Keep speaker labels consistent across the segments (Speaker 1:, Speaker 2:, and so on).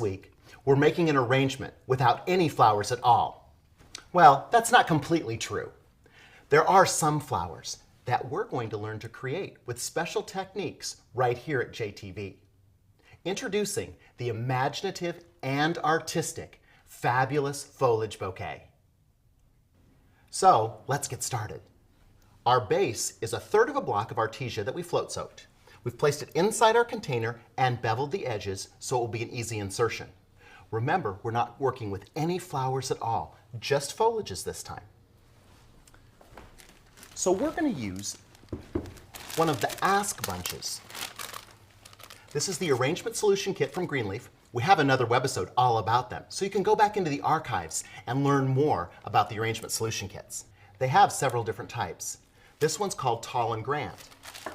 Speaker 1: week, we're making an arrangement without any flowers at all. Well, that's not completely true. There are some flowers that we're going to learn to create with special techniques right here at JTV. Introducing the imaginative and artistic Fabulous Foliage Bouquet. So let's get started. Our base is 1/3 of a block of artesia that we float soaked. We've placed it inside our container and beveled the edges so it will be an easy insertion. Remember, we're not working with any flowers at all, just foliages this time. So we're going to use one of the Ask bunches. This is the arrangement solution kit from Greenleaf. We have another webisode all about them, so you can go back into the archives and learn more about the arrangement solution kits. They have several different types. This one's called Tall and Grand.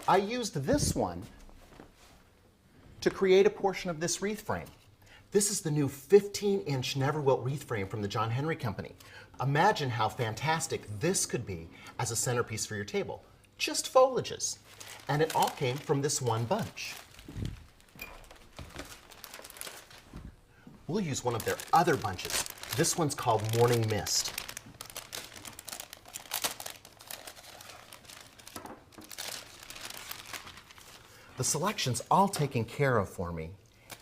Speaker 1: I used this one to create a portion of this wreath frame. This is the new 15-inch Never Wilt wreath frame from the John Henry Company. Imagine how fantastic this could be as a centerpiece for your table. Just foliages. And it all came from this one bunch. We'll use one of their other bunches. This one's called Morning Mist. The selection's all taken care of for me,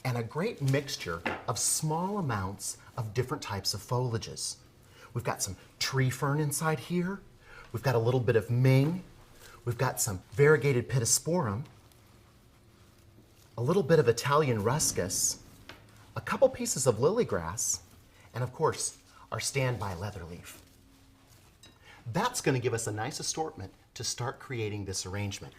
Speaker 1: and a great mixture of small amounts of different types of foliages. We've got some tree fern inside here. We've got a little bit of Ming. We've got some variegated pittosporum, a little bit of Italian ruscus, a couple pieces of lilygrass, and of course, our standby leatherleaf. That's going to give us a nice assortment to start creating this arrangement.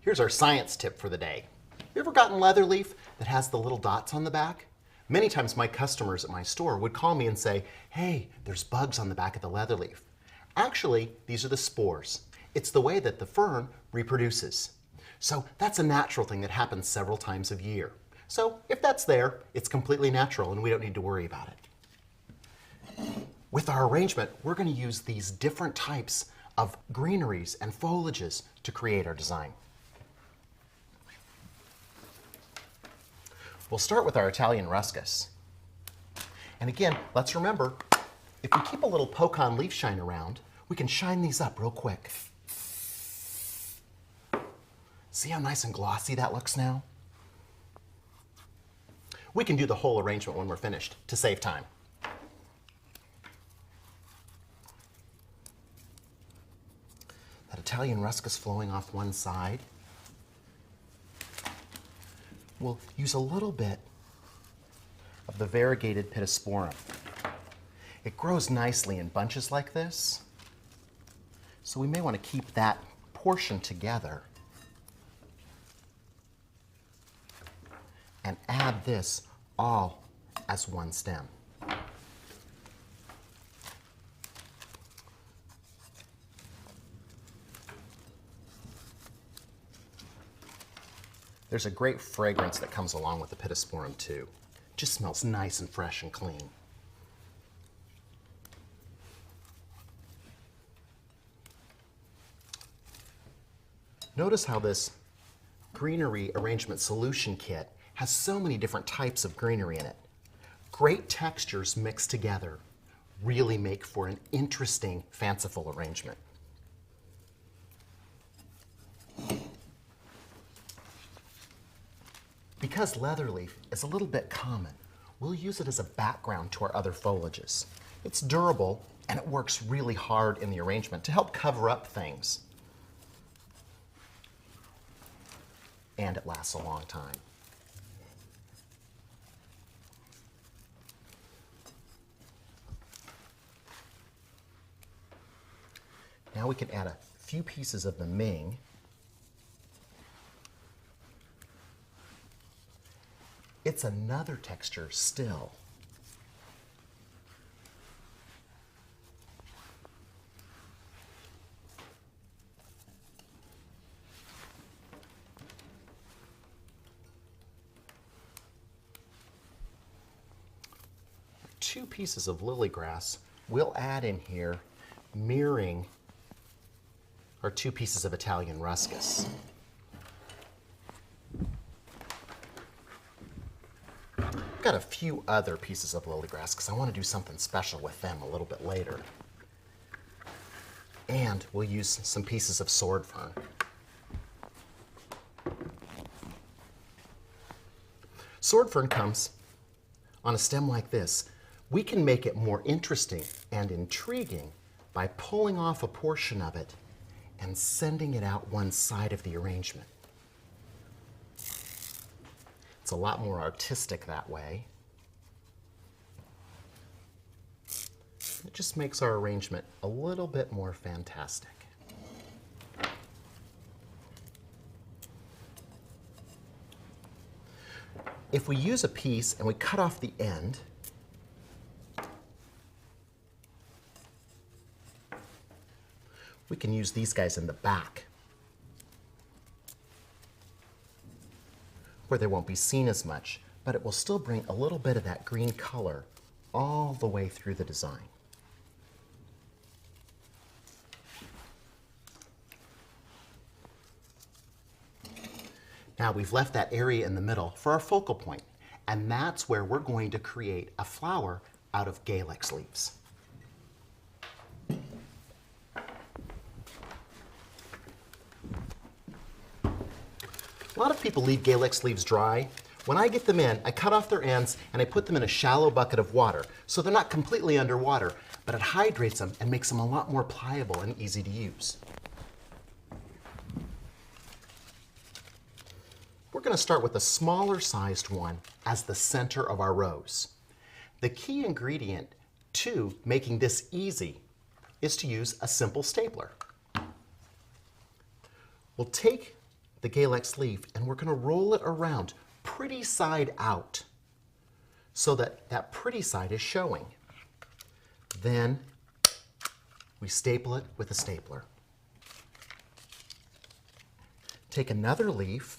Speaker 1: Here's our science tip for the day. You ever gotten leatherleaf that has the little dots on the back? Many times my customers at my store would call me and say, hey, there's bugs on the back of the leatherleaf. Actually, these are the spores. It's the way that the fern reproduces. So that's a natural thing that happens several times a year. So if that's there, it's completely natural and we don't need to worry about it. With our arrangement, we're going to use these different types of greeneries and foliages to create our design. We'll start with our Italian ruscus. And again, let's remember, if we keep a little poke-on leaf shine around, we can shine these up real quick. See how nice and glossy that looks now? We can do the whole arrangement when we're finished to save time. That Italian ruscus flowing off one side. We'll use a little bit of the variegated pittosporum. It grows nicely in bunches like this, so we may want to keep that portion together and add this all as one stem. There's a great fragrance that comes along with the pittosporum too. Just smells nice and fresh and clean. Notice how this greenery arrangement solution kit has so many different types of greenery in it. Great textures mixed together really make for an interesting, fanciful arrangement. Because leatherleaf is a little bit common, we'll use it as a background to our other foliages. It's durable and it works really hard in the arrangement to help cover up things. And it lasts a long time. Now we can add a few pieces of the Ming. It's another texture still. Two pieces of lilygrass we'll add in here, mirroring our 2 pieces of Italian ruscus. got a few other pieces of lily grass because I want to do something special with them a little bit later. And we'll use some pieces of sword fern. Sword fern comes on a stem like this. We can make it more interesting and intriguing by pulling off a portion of it and sending it out one side of the arrangement. It's a lot more artistic that way. It just makes our arrangement a little bit more fantastic. If we use a piece and we cut off the end, we can use these guys in the back, where they won't be seen as much, but it will still bring a little bit of that green color all the way through the design. Now we've left that area in the middle for our focal point, and that's where we're going to create a flower out of Galax leaves. A lot of people leave Galax leaves dry. When I get them in, I cut off their ends and I put them in a shallow bucket of water, so they're not completely underwater, but it hydrates them and makes them a lot more pliable and easy to use. We're going to start with a smaller sized one as the center of our rose. The key ingredient to making this easy is to use a simple stapler. We'll take the Galax leaf and we're going to roll it around pretty side out so that that pretty side is showing. Then we staple it with a stapler. Take another leaf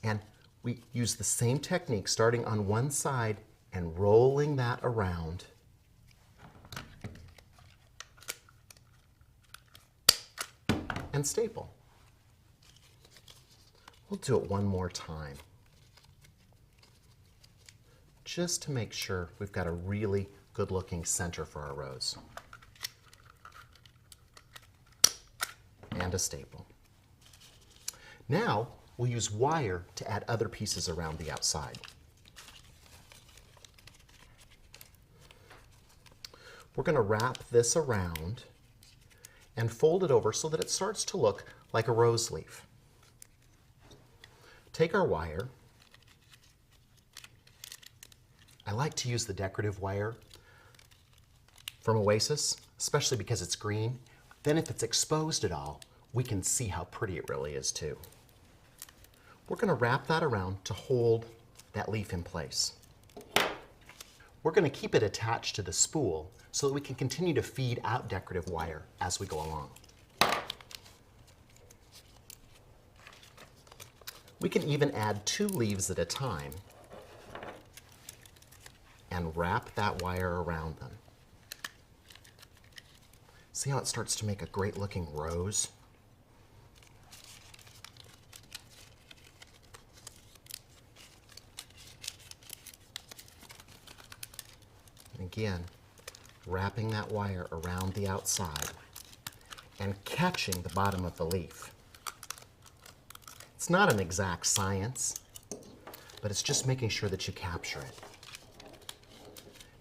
Speaker 1: and we use the same technique, starting on one side and rolling that around. And staple. We'll do it one more time, just to make sure we've got a really good-looking center for our rose. And a staple. Now, we'll use wire to add other pieces around the outside. We're going to wrap this around and fold it over so that it starts to look like a rose leaf. Take our wire. I like to use the decorative wire from Oasis, especially because it's green. Then if it's exposed at all, we can see how pretty it really is too. We're going to wrap that around to hold that leaf in place. We're going to keep it attached to the spool so that we can continue to feed out decorative wire as we go along. We can even add 2 leaves at a time and wrap that wire around them. See how it starts to make a great looking rose? And again, wrapping that wire around the outside and catching the bottom of the leaf. It's not an exact science, but it's just making sure that you capture it.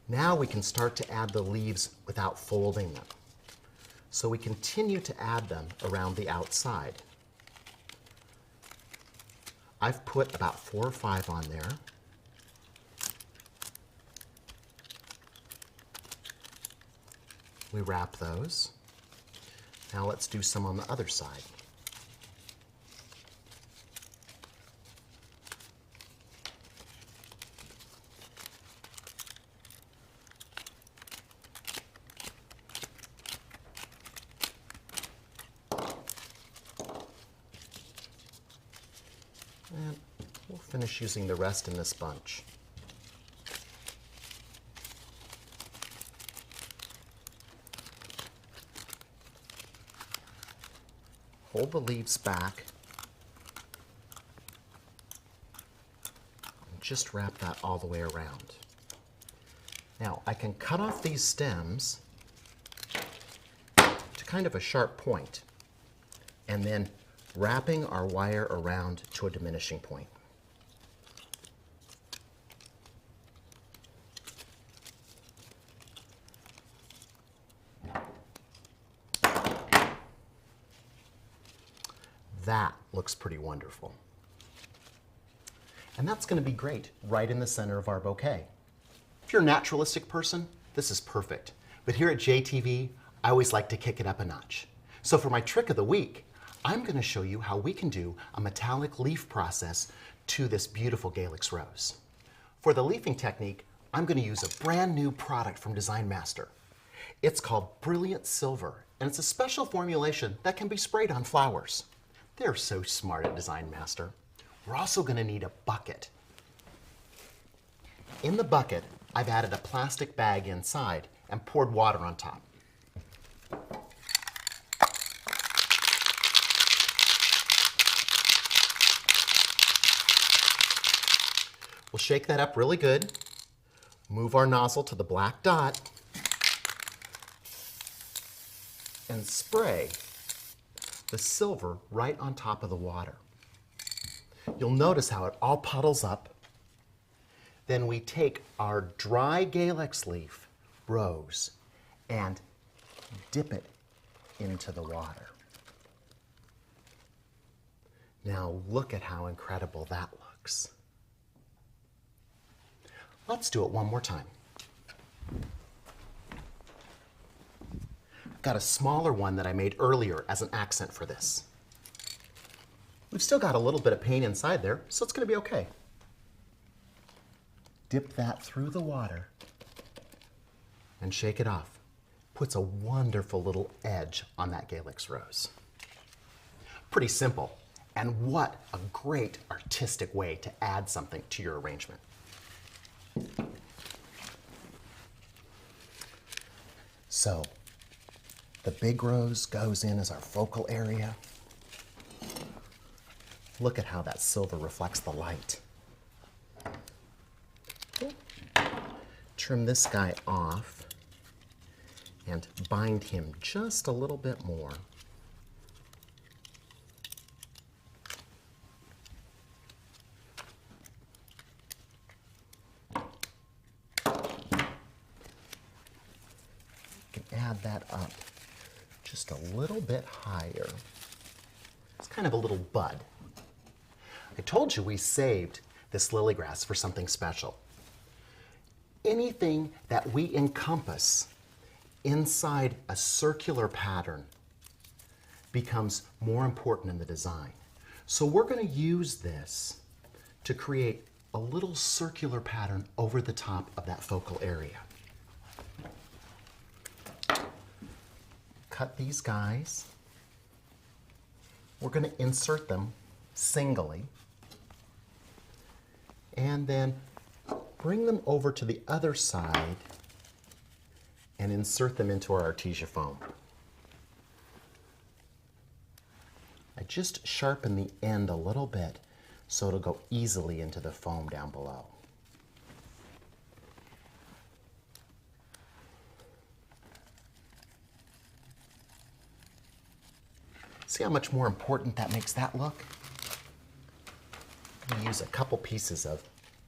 Speaker 1: Now we can start to add the leaves without folding them. So we continue to add them around the outside. I've put about 4 or 5 on there. We wrap those. Now let's do some on the other side. And we'll finish using the rest in this bunch. Hold the leaves back and just wrap that all the way around. Now, I can cut off these stems to kind of a sharp point, and then wrapping our wire around to a diminishing point. That looks pretty wonderful. And that's going to be great right in the center of our bouquet. If you're a naturalistic person, this is perfect. But here at JTV, I always like to kick it up a notch. So for my trick of the week, I'm going to show you how we can do a metallic leaf process to this beautiful Galax rose. For the leafing technique, I'm going to use a brand new product from Design Master. It's called Brilliant Silver, and it's a special formulation that can be sprayed on flowers. They're so smart at Design Master. We're also going to need a bucket. In the bucket, I've added a plastic bag inside and poured water on top. We'll shake that up really good, move our nozzle to the black dot, and spray the silver right on top of the water. You'll notice how it all puddles up. Then we take our dry Galax leaf rose and dip it into the water. Now look at how incredible that looks. Let's do it one more time. I've got a smaller one that I made earlier as an accent for this. We've still got a little bit of paint inside there, so it's going to be okay. Dip that through the water and shake it off. Puts a wonderful little edge on that Galax rose. Pretty simple, and what a great artistic way to add something to your arrangement. So, the big rose goes in as our focal area. Look at how that silver reflects the light. Trim this guy off and bind him just a little bit more. Add that up just a little bit higher. It's kind of a little bud. I told you we saved this lily grass for something special. Anything that we encompass inside a circular pattern becomes more important in the design. So we're going to use this to create a little circular pattern over the top of that focal area. Cut these guys. We're going to insert them singly and then bring them over to the other side and insert them into our artesia foam. I just sharpen the end a little bit so it'll go easily into the foam down below. See how much more important that makes that look? I'm going to use a couple pieces of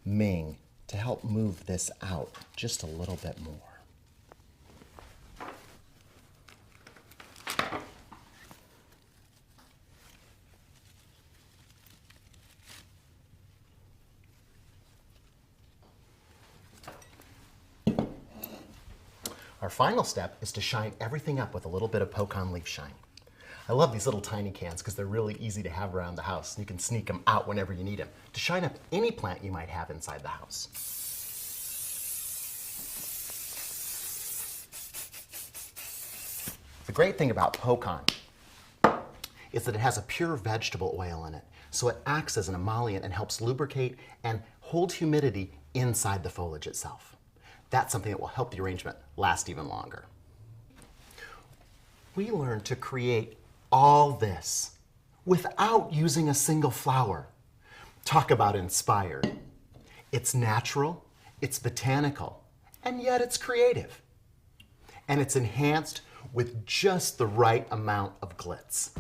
Speaker 1: Ming to help move this out just a little bit more. Our final step is to shine everything up with a little bit of Poke-On Leaf Shine. I love these little tiny cans because they're really easy to have around the house. You can sneak them out whenever you need them to shine up any plant you might have inside the house. The great thing about Poke-On is that it has a pure vegetable oil in it, so it acts as an emollient and helps lubricate and hold humidity inside the foliage itself. That's something that will help the arrangement last even longer. We learned to create all this without using a single flower. Talk about inspired. It's natural, it's botanical, and yet it's creative. And it's enhanced with just the right amount of glitz.